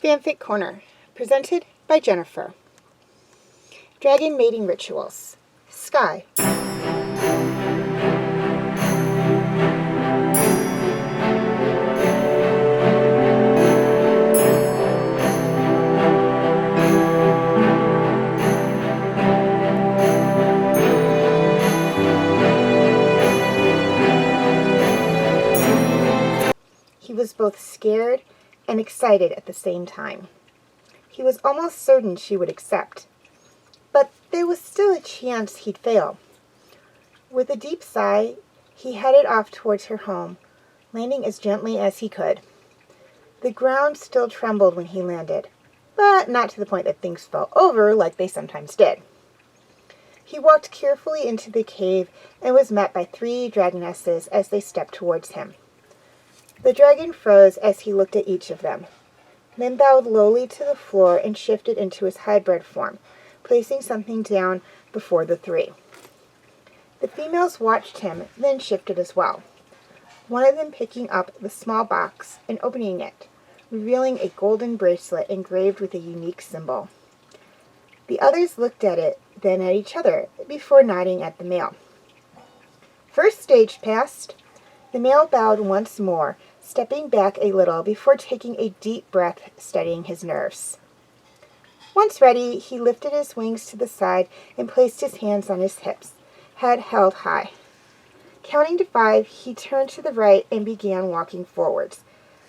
Fanfic Corner, presented by Jennifer. Dragon Mating Rituals. Sky. He was both scared and excited at the same time. He was almost certain she would accept, but there was still a chance he'd fail. With a deep sigh, he headed off towards her home, landing as gently as he could. The ground still trembled when he landed, but not to the point that things fell over like they sometimes did. He walked carefully into the cave and was met by 3 dragonesses as they stepped towards him. The dragon froze as he looked at each of them, then bowed lowly to the floor and shifted into his hybrid form, placing something down before the 3. The females watched him, then shifted as well, one of them picking up the small box and opening it, revealing a golden bracelet engraved with a unique symbol. The others looked at it, then at each other, before nodding at the male. First stage passed. The male bowed once more, stepping back a little before taking a deep breath, steadying his nerves. Once ready, he lifted his wings to the side and placed his hands on his hips, head held high. Counting to 5, he turned to the right and began walking forwards,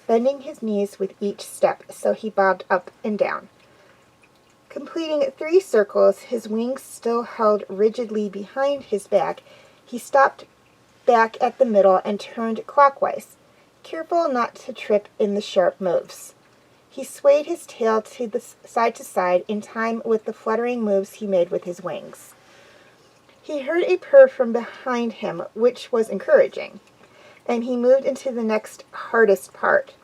bending his knees with each step so he bobbed up and down. Completing 3 circles, his wings still held rigidly behind his back, he stopped back at the middle and turned clockwise, careful not to trip in the sharp moves. He swayed his tail to side in time with the fluttering moves he made with his wings. He heard a purr from behind him, which was encouraging, and he moved into the next hardest part.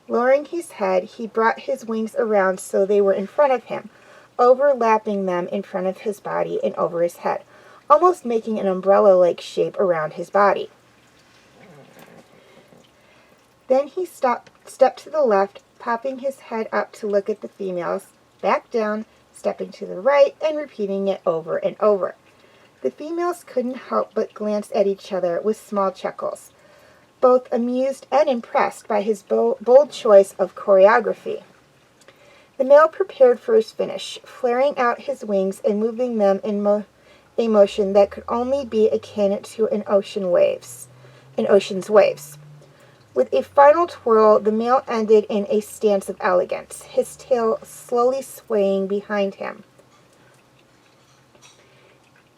Lowering his head, he brought his wings around so they were in front of him, overlapping them in front of his body and over his head, almost making an umbrella-like shape around his body. Then he stepped to the left, popping his head up to look at the females, back down, stepping to the right, and repeating it over and over. The females couldn't help but glance at each other with small chuckles, both amused and impressed by his bold choice of choreography. The male prepared for his finish, flaring out his wings and moving them in a motion that could only be akin to an ocean's waves. With a final twirl, the male ended in a stance of elegance, his tail slowly swaying behind him.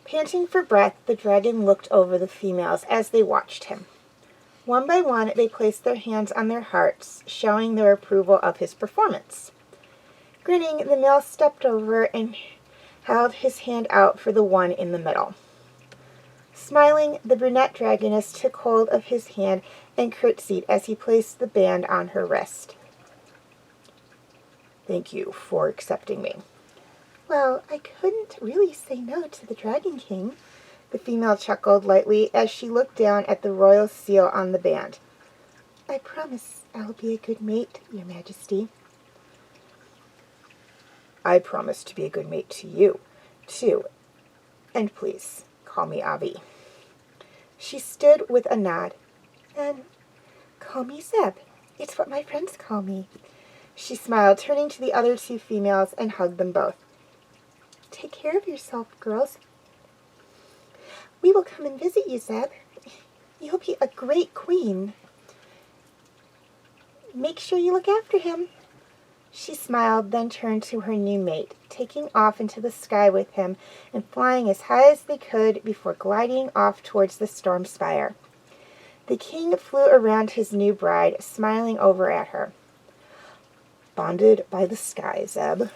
Panting for breath, the dragon looked over the females as they watched him. One by one, they placed their hands on their hearts, showing their approval of his performance. Grinning, the male stepped over and held his hand out for the one in the middle. Smiling, the brunette dragoness took hold of his hand and curtsied as he placed the band on her wrist. "Thank you for accepting me." "Well, I couldn't really say no to the Dragon King," The female chuckled lightly as she looked down at the royal seal on the band. I promise I'll be a good mate, Your Majesty. I promise to be a good mate to you, too. And please, call me Avi. She stood with a nod. And call me Zeb. It's what my friends call me. She smiled, turning to the other two females, and hugged them both. Take care of yourself, girls. We will come and visit you, Zeb. You'll be a great queen. Make sure you look after him. She smiled, then turned to her new mate, taking off into the sky with him and flying as high as they could before gliding off towards the storm spire. The king flew around his new bride, smiling over at her. Bonded by the sky, Zeb.